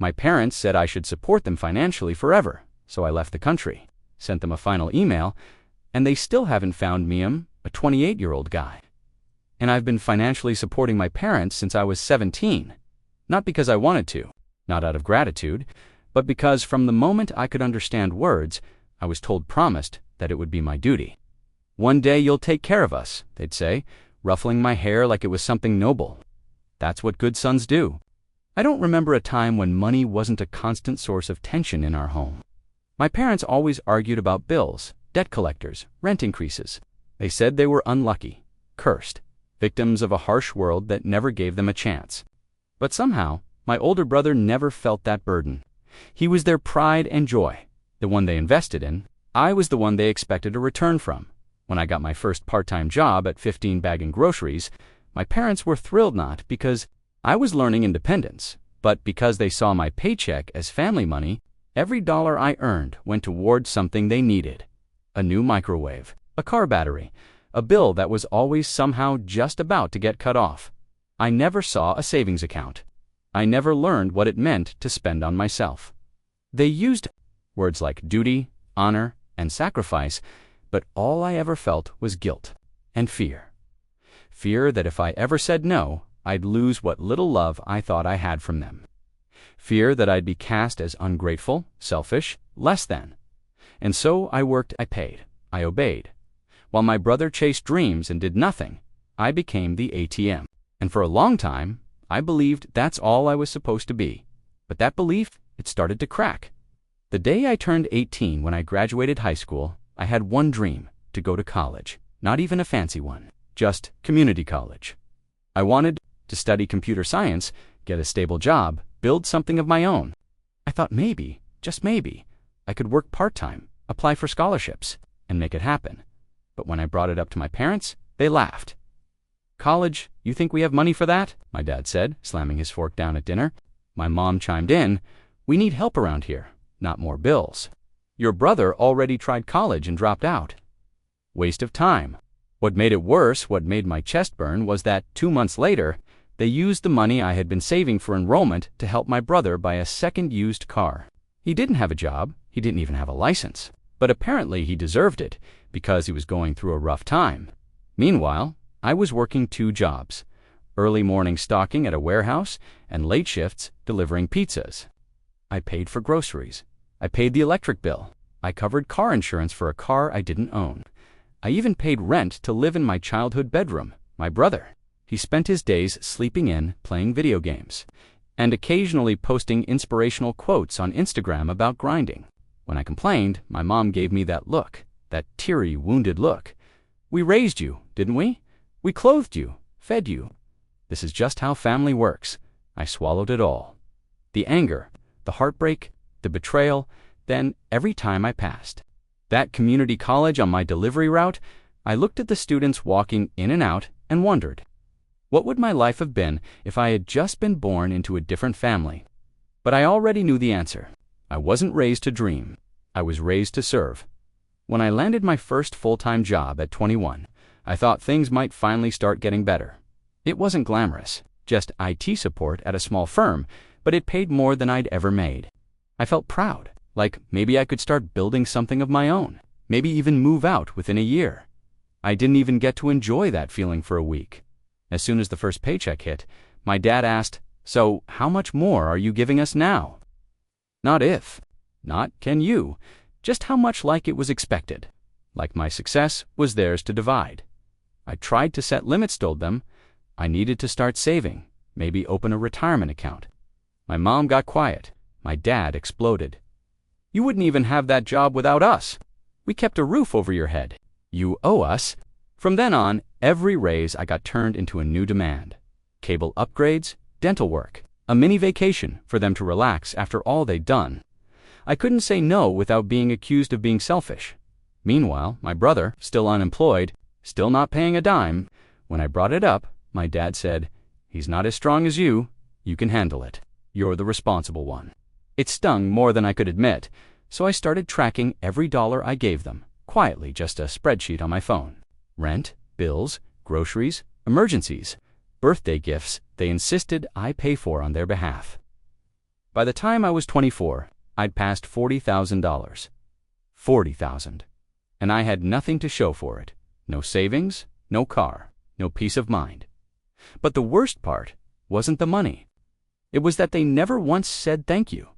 My parents said I should support them financially forever, so I left the country, sent them a final email, and they still haven't found me. I'm a 28-year-old guy. And I've been financially supporting my parents since I was 17, not because I wanted to, not out of gratitude, but because from the moment I could understand words, I was promised that it would be my duty. "One day you'll take care of us," they'd say, ruffling my hair like it was something noble. That's what good sons do. I don't remember a time when money wasn't a constant source of tension in our home. My parents always argued about bills, debt collectors, rent increases. They said they were unlucky, cursed, victims of a harsh world that never gave them a chance. But somehow, my older brother never felt that burden. He was their pride and joy, the one they invested in. I was the one they expected a return from. When I got my first part-time job at 15 bagging groceries, my parents were thrilled, not because I was learning independence, but because they saw my paycheck as family money. Every dollar I earned went towards something they needed: a new microwave, a car battery, a bill that was always somehow just about to get cut off. I never saw a savings account. I never learned what it meant to spend on myself. They used words like duty, honor, and sacrifice, but all I ever felt was guilt and fear. Fear that if I ever said no, I'd lose what little love I thought I had from them. Fear that I'd be cast as ungrateful, selfish, less than. And so I worked, I paid, I obeyed. While my brother chased dreams and did nothing, I became the ATM. And for a long time, I believed that's all I was supposed to be. But that belief, it started to crack. The day I turned 18 when I graduated high school, I had one dream: to go to college. Not even a fancy one, just community college. I wanted to study computer science, get a stable job, build something of my own. I thought maybe, just maybe, I could work part-time, apply for scholarships, and make it happen. But when I brought it up to my parents, they laughed. "College, you think we have money for that?" my dad said, slamming his fork down at dinner. My mom chimed in, "We need help around here, not more bills. Your brother already tried college and dropped out. Waste of time." What made it worse, what made my chest burn, was that 2 months later, they used the money I had been saving for enrollment to help my brother buy a second used car. He didn't have a job, he didn't even have a license, but apparently he deserved it because he was going through a rough time. Meanwhile, I was working 2 jobs: early morning stocking at a warehouse and late shifts delivering pizzas. I paid for groceries. I paid the electric bill. I covered car insurance for a car I didn't own. I even paid rent to live in my childhood bedroom. My brother, he spent his days sleeping in, playing video games, and occasionally posting inspirational quotes on Instagram about grinding. When I complained, my mom gave me that look, that teary, wounded look. "We raised you, didn't we? We clothed you, fed you. This is just how family works." I swallowed it all. The anger, the heartbreak, the betrayal, then every time I passed that community college on my delivery route, I looked at the students walking in and out and wondered, what would my life have been if I had just been born into a different family? But I already knew the answer. I wasn't raised to dream. I was raised to serve. When I landed my first full-time job at 21, I thought things might finally start getting better. It wasn't glamorous, just IT support at a small firm, but it paid more than I'd ever made. I felt proud, like maybe I could start building something of my own, maybe even move out within a year. I didn't even get to enjoy that feeling for a week. As soon as the first paycheck hit, my dad asked, "So how much more are you giving us now?" Not if, not can you, just how much, like it was expected. Like my success was theirs to divide. I tried to set limits, told them I needed to start saving, maybe open a retirement account. My mom got quiet. My dad exploded. "You wouldn't even have that job without us. We kept a roof over your head. You owe us." From then on, every raise I got turned into a new demand. Cable upgrades, dental work, a mini vacation for them to relax after all they'd done. I couldn't say no without being accused of being selfish. Meanwhile, my brother, still unemployed, still not paying a dime. When I brought it up, my dad said, "He's not as strong as you. You can handle it. You're the responsible one." It stung more than I could admit, so I started tracking every dollar I gave them, quietly, just a spreadsheet on my phone. Rent, bills, groceries, emergencies, birthday gifts they insisted I pay for on their behalf. By the time I was 24, I'd passed $40,000. $40,000. And I had nothing to show for it. No savings, no car, no peace of mind. But the worst part wasn't the money. It was that they never once said thank you.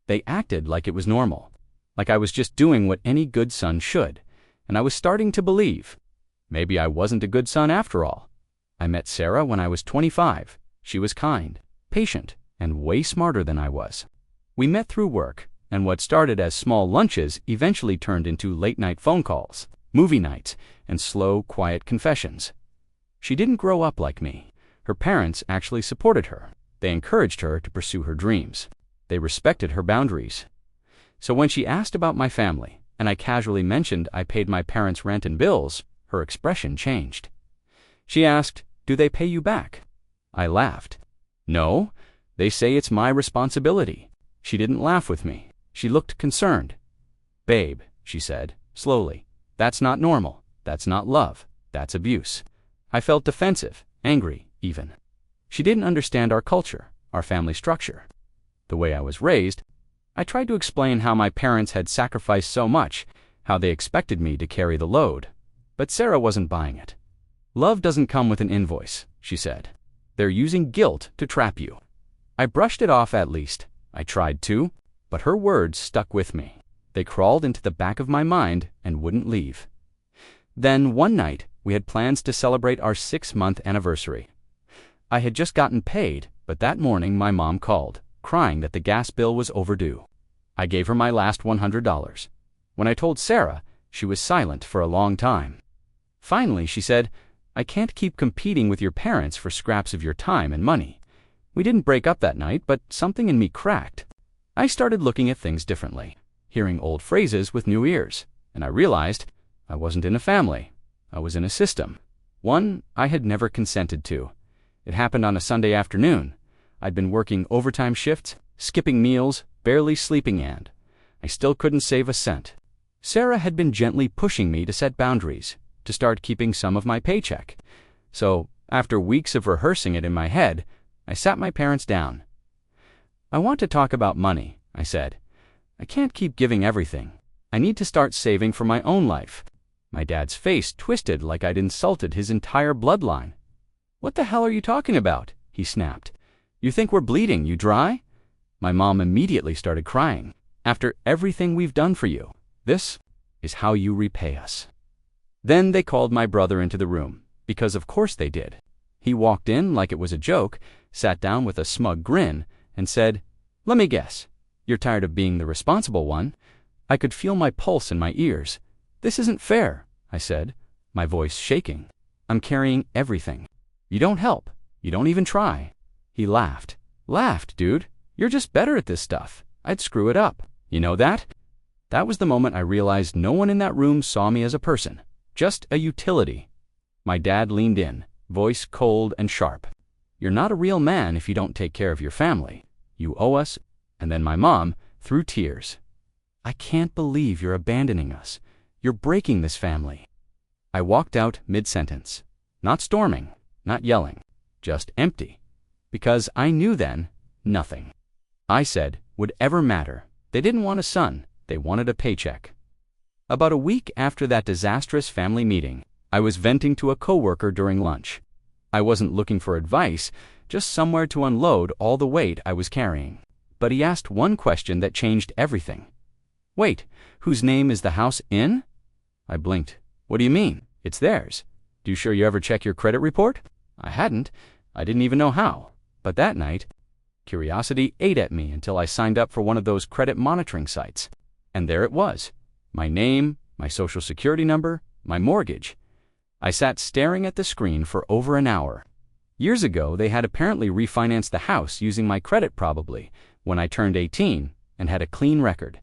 They acted like it was normal, like I was just doing what any good son should, and I was starting to believe maybe I wasn't a good son after all. I met Sarah when I was 25. She was kind, patient, and way smarter than I was. We met through work, and what started as small lunches eventually turned into late-night phone calls, movie nights, and slow, quiet confessions. She didn't grow up like me. Her parents actually supported her. They encouraged her to pursue her dreams. They respected her boundaries. So when she asked about my family, and I casually mentioned I paid my parents' rent and bills, her expression changed. She asked, "Do they pay you back?" I laughed. "No, they say it's my responsibility." She didn't laugh with me. She looked concerned. "Babe," she said, slowly, "that's not normal. That's not love. That's abuse." I felt defensive, angry, even. She didn't understand our culture, our family structure, the way I was raised. I tried to explain how my parents had sacrificed so much, how they expected me to carry the load. But Sarah wasn't buying it. "Love doesn't come with an invoice," she said. "They're using guilt to trap you." I brushed it off at least. I tried to, but her words stuck with me. They crawled into the back of my mind and wouldn't leave. Then one night, we had plans to celebrate our 6-month anniversary. I had just gotten paid, but that morning my mom called, crying that the gas bill was overdue. I gave her my last $100. When I told Sarah, she was silent for a long time. Finally, she said, "I can't keep competing with your parents for scraps of your time and money." We didn't break up that night, but something in me cracked. I started looking at things differently, hearing old phrases with new ears, and I realized I wasn't in a family. I was in a system, one I had never consented to. It happened on a Sunday afternoon. I'd been working overtime shifts, skipping meals, barely sleeping, and I still couldn't save a cent. Sarah had been gently pushing me to set boundaries, to start keeping some of my paycheck. So, after weeks of rehearsing it in my head, I sat my parents down. "I want to talk about money," I said. "I can't keep giving everything. I need to start saving for my own life." My dad's face twisted like I'd insulted his entire bloodline. "What the hell are you talking about?" he snapped. "You think we're bleeding, you dry?" My mom immediately started crying. "After everything we've done for you, this is how you repay us." Then they called my brother into the room, because of course they did. He walked in like it was a joke, sat down with a smug grin, and said, "Let me guess, you're tired of being the responsible one." I could feel my pulse in my ears. "This isn't fair," I said, my voice shaking. "I'm carrying everything. You don't help. You don't even try." He laughed. "Laughed, dude. You're just better at this stuff. I'd screw it up. You know that?" That was the moment I realized no one in that room saw me as a person, just a utility. My dad leaned in, voice cold and sharp. "You're not a real man if you don't take care of your family. You owe us." And then my mom, through tears, "I can't believe you're abandoning us. You're breaking this family." I walked out mid-sentence, not storming, not yelling, just empty, because I knew then nothing, I said, would ever matter. They didn't want a son, they wanted a paycheck. About a week after that disastrous family meeting, I was venting to a coworker during lunch. I wasn't looking for advice, just somewhere to unload all the weight I was carrying. But he asked one question that changed everything. "Wait, whose name is the house in?" I blinked. "What do you mean? It's theirs. Do you sure you ever check your credit report?" I hadn't. I didn't even know how. But that night, curiosity ate at me until I signed up for one of those credit monitoring sites. And there it was. My name, my social security number, my mortgage. I sat staring at the screen for over an hour. Years ago, they had apparently refinanced the house using my credit probably, when I turned 18 and had a clean record.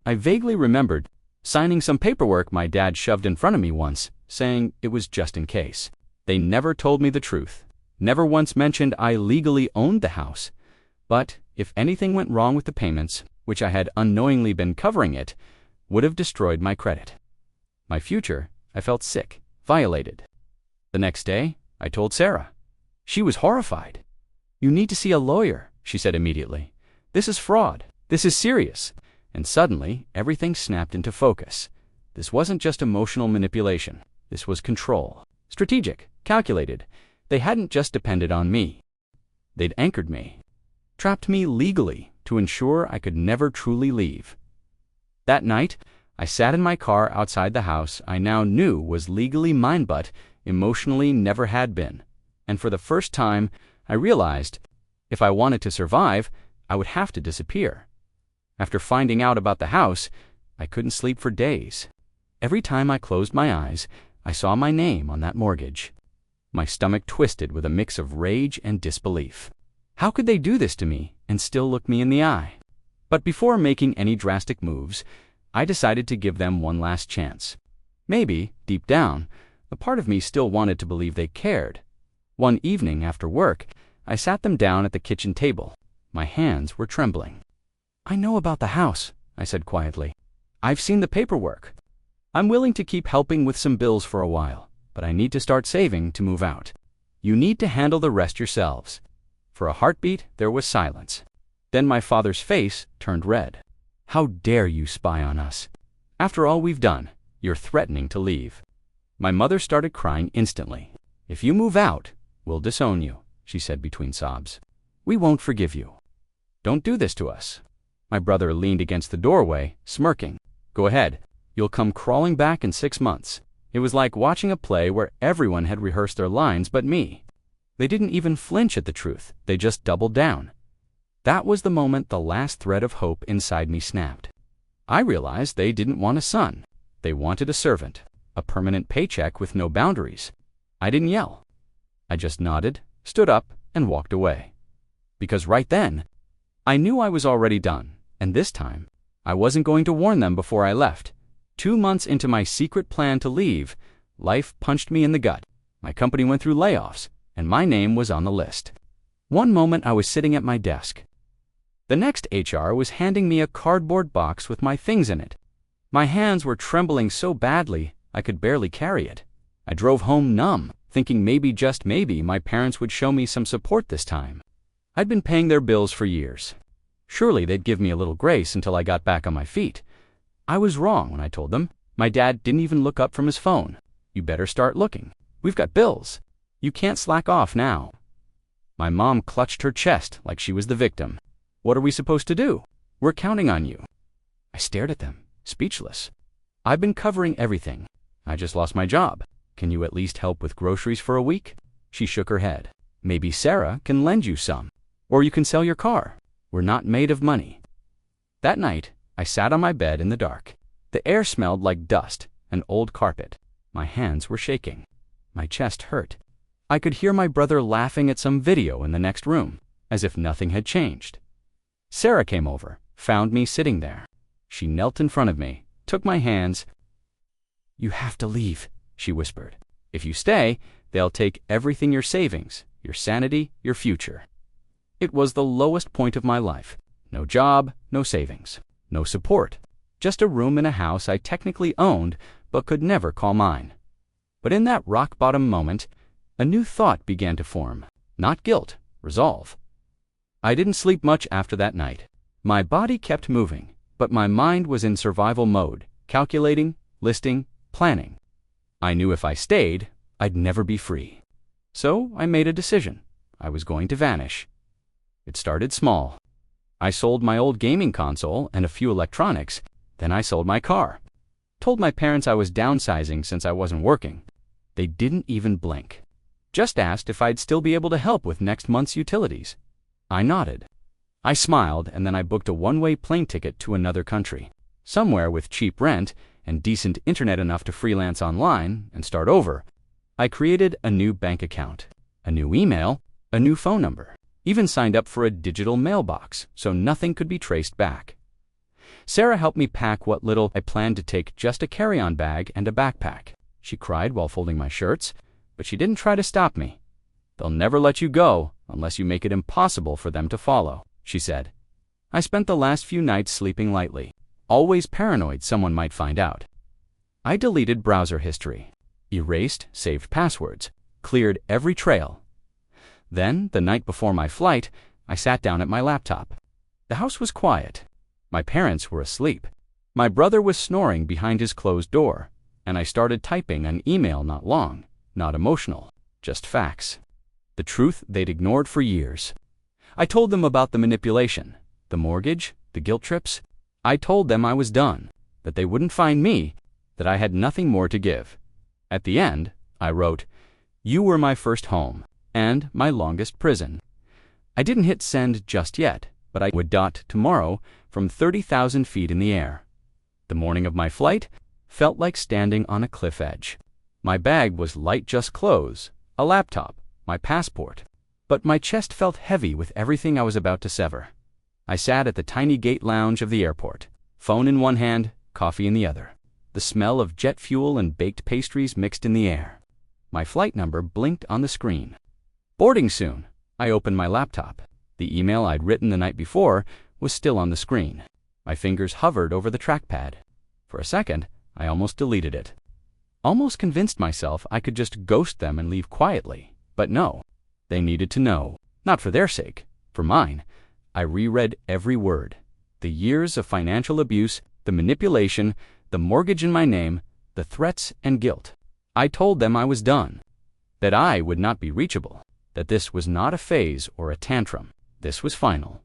I vaguely remembered signing some paperwork my dad shoved in front of me once, saying it was just in case. They never told me the truth, never once mentioned I legally owned the house. But if anything went wrong with the payments, which I had unknowingly been covering it, would have destroyed my credit. My future, I felt sick, violated. The next day, I told Sarah. She was horrified. "You need to see a lawyer," she said immediately. This is fraud. This is serious. And suddenly, everything snapped into focus. This wasn't just emotional manipulation. This was control. Strategic, calculated. They hadn't just depended on me. They'd anchored me, trapped me legally to ensure I could never truly leave. That night, I sat in my car outside the house I now knew was legally mine but emotionally never had been. And for the first time, I realized if I wanted to survive, I would have to disappear. After finding out about the house, I couldn't sleep for days. Every time I closed my eyes, I saw my name on that mortgage. My stomach twisted with a mix of rage and disbelief. How could they do this to me and still look me in the eye? But before making any drastic moves, I decided to give them one last chance. Maybe, deep down, a part of me still wanted to believe they cared. One evening after work, I sat them down at the kitchen table. My hands were trembling. "I know about the house," I said quietly. "I've seen the paperwork. I'm willing to keep helping with some bills for a while, but I need to start saving to move out. You need to handle the rest yourselves." For a heartbeat, there was silence. Then my father's face turned red. "How dare you spy on us? After all we've done, you're threatening to leave." My mother started crying instantly. "If you move out, we'll disown you," she said between sobs. "We won't forgive you. Don't do this to us." My brother leaned against the doorway, smirking. "Go ahead. You'll come crawling back in 6 months." It was like watching a play where everyone had rehearsed their lines but me. They didn't even flinch at the truth. They just doubled down. That was the moment the last thread of hope inside me snapped. I realized they didn't want a son. They wanted a servant, a permanent paycheck with no boundaries. I didn't yell. I just nodded, stood up, and walked away. Because right then, I knew I was already done, and this time, I wasn't going to warn them before I left. 2 months into my secret plan to leave, life punched me in the gut. My company went through layoffs, and my name was on the list. One moment I was sitting at my desk. The next HR was handing me a cardboard box with my things in it. My hands were trembling so badly, I could barely carry it. I drove home numb, thinking maybe, just maybe, my parents would show me some support this time. I'd been paying their bills for years. Surely they'd give me a little grace until I got back on my feet. I was wrong when I told them. My dad didn't even look up from his phone. "You better start looking. We've got bills. You can't slack off now." My mom clutched her chest like she was the victim. "What are we supposed to do? We're counting on you." I stared at them, speechless. "I've been covering everything. I just lost my job. Can you at least help with groceries for a week?" She shook her head. "Maybe Sarah can lend you some. Or you can sell your car. We're not made of money." That night, I sat on my bed in the dark. The air smelled like dust and old carpet. My hands were shaking. My chest hurt. I could hear my brother laughing at some video in the next room, as if nothing had changed. Sarah came over, found me sitting there. She knelt in front of me, took my hands. "You have to leave," she whispered. "If you stay, they'll take everything, your savings, your sanity, your future." It was the lowest point of my life. No job, no savings, no support. Just a room in a house I technically owned but could never call mine. But in that rock-bottom moment, a new thought began to form. Not guilt, resolve. I didn't sleep much after that night. My body kept moving, but my mind was in survival mode, calculating, listing, planning. I knew if I stayed, I'd never be free. So I made a decision. I was going to vanish. It started small. I sold my old gaming console and a few electronics. Then I sold my car. Told my parents I was downsizing since I wasn't working. They didn't even blink. Just asked if I'd still be able to help with next month's utilities. I nodded. I smiled, and then I booked a one-way plane ticket to another country. Somewhere with cheap rent and decent internet enough to freelance online and start over. I created a new bank account, a new email, a new phone number. Even signed up for a digital mailbox so nothing could be traced back. Sarah helped me pack what little I planned to take, just a carry-on bag and a backpack. She cried while folding my shirts, but she didn't try to stop me. "They'll never let you go unless you make it impossible for them to follow," she said. I spent the last few nights sleeping lightly, always paranoid someone might find out. I deleted browser history, erased saved passwords, cleared every trail. Then, the night before my flight, I sat down at my laptop. The house was quiet. My parents were asleep. My brother was snoring behind his closed door, and I started typing an email not long, not emotional, just facts. The truth they'd ignored for years. I told them about the manipulation, the mortgage, the guilt trips. I told them I was done, that they wouldn't find me, that I had nothing more to give. At the end, I wrote, "You were my first home, and my longest prison." I didn't hit send just yet, but I would dot tomorrow from 30,000 feet in the air. The morning of my flight felt like standing on a cliff edge. My bag was light just clothes, a laptop, my passport, but my chest felt heavy with everything I was about to sever. I sat at the tiny gate lounge of the airport, phone in one hand, coffee in the other. The smell of jet fuel and baked pastries mixed in the air. My flight number blinked on the screen. Boarding soon. I opened my laptop. The email I'd written the night before was still on the screen. My fingers hovered over the trackpad. For a second, I almost deleted it. Almost convinced myself I could just ghost them and leave quietly. But no, they needed to know. Not for their sake, for mine. I reread every word. The years of financial abuse, the manipulation, the mortgage in my name, the threats and guilt. I told them I was done, that I would not be reachable, that this was not a phase or a tantrum. This was final.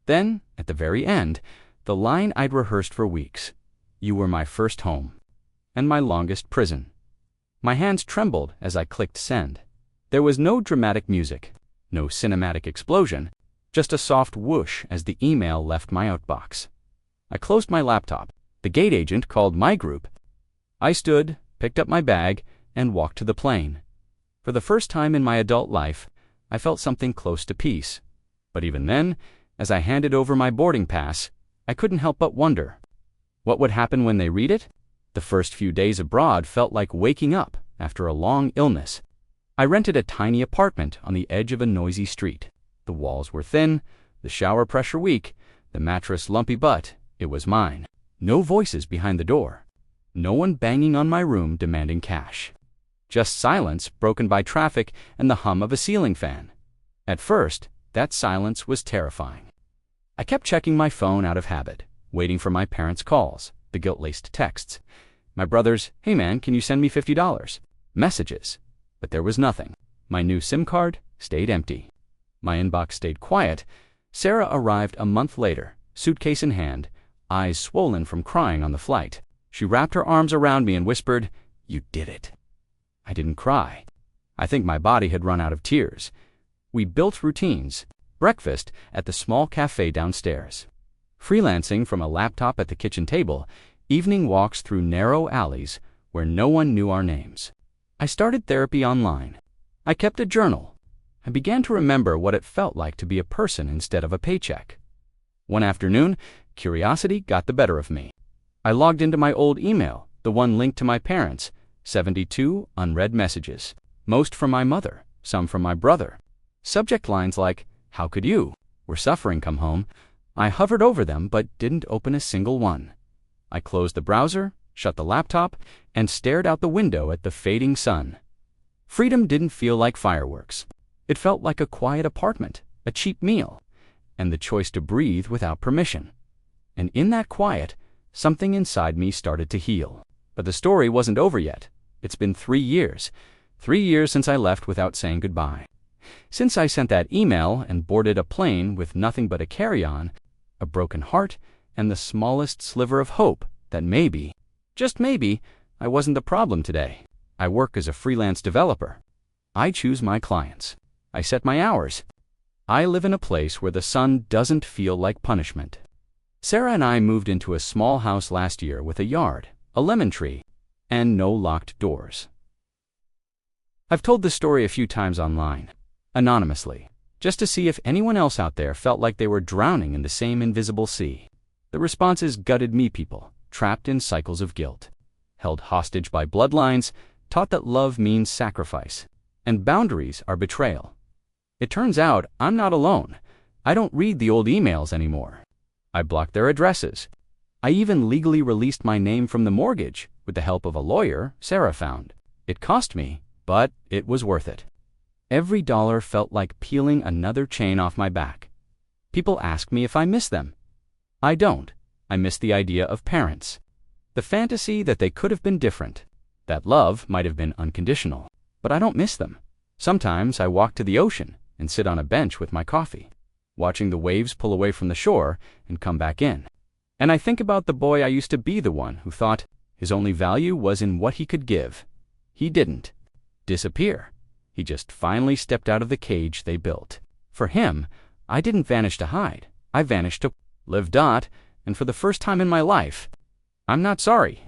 Then, at the very end, the line I'd rehearsed for weeks. You were my first home, and my longest prison. My hands trembled as I clicked send. There was no dramatic music, no cinematic explosion, just a soft whoosh as the email left my outbox. I closed my laptop. The gate agent called my group. I stood, picked up my bag, and walked to the plane. For the first time in my adult life, I felt something close to peace. But even then, as I handed over my boarding pass, I couldn't help but wonder. What would happen when they read it? The first few days abroad felt like waking up after a long illness. I rented a tiny apartment on the edge of a noisy street. The walls were thin, the shower pressure weak, the mattress lumpy, but it was mine. No voices behind the door. No one banging on my room demanding cash. Just silence broken by traffic and the hum of a ceiling fan. At first, that silence was terrifying. I kept checking my phone out of habit, waiting for my parents' calls, the guilt-laced texts. My brother's, "Hey man, can you send me $50? Messages. But there was nothing. My new SIM card stayed empty. My inbox stayed quiet. Sarah arrived a month later, suitcase in hand, eyes swollen from crying on the flight. She wrapped her arms around me and whispered, "You did it." I didn't cry. I think my body had run out of tears. We built routines. Breakfast at the small cafe downstairs. Freelancing from a laptop at the kitchen table. Evening walks through narrow alleys where no one knew our names. I started therapy online. I kept a journal. I began to remember what it felt like to be a person instead of a paycheck. One afternoon, curiosity got the better of me. I logged into my old email, the one linked to my parents, 72 unread messages, most from my mother, some from my brother. Subject lines like, "How could you? We're suffering, come home." I hovered over them but didn't open a single one. I closed the browser, shut the laptop, and stared out the window at the fading sun. Freedom didn't feel like fireworks. It felt like a quiet apartment, a cheap meal, and the choice to breathe without permission. And in that quiet, something inside me started to heal. But the story wasn't over yet. It's been 3 years. 3 years since I left without saying goodbye. Since I sent that email and boarded a plane with nothing but a carry-on, a broken heart, and the smallest sliver of hope that maybe, just maybe, I wasn't the problem today. I work as a freelance developer. I choose my clients. I set my hours. I live in a place where the sun doesn't feel like punishment. Sarah and I moved into a small house last year with a yard, a lemon tree, and no locked doors. I've told this story a few times online, anonymously, just to see if anyone else out there felt like they were drowning in the same invisible sea. The responses gutted me people, trapped in cycles of guilt, held hostage by bloodlines, taught that love means sacrifice, and boundaries are betrayal. It turns out I'm not alone. I don't read the old emails anymore. I blocked their addresses. I even legally released my name from the mortgage with the help of a lawyer Sarah found. It cost me, but it was worth it. Every dollar felt like peeling another chain off my back. People ask me if I miss them. I don't. I miss the idea of parents. The fantasy that they could have been different. That love might have been unconditional. But I don't miss them. Sometimes I walk to the ocean and sit on a bench with my coffee, watching the waves pull away from the shore and come back in. And I think about the boy I used to be, the one who thought his only value was in what he could give. He didn't disappear. He just finally stepped out of the cage they built. For him, I didn't vanish to hide. I vanished to live. And for the first time in my life, I'm not sorry.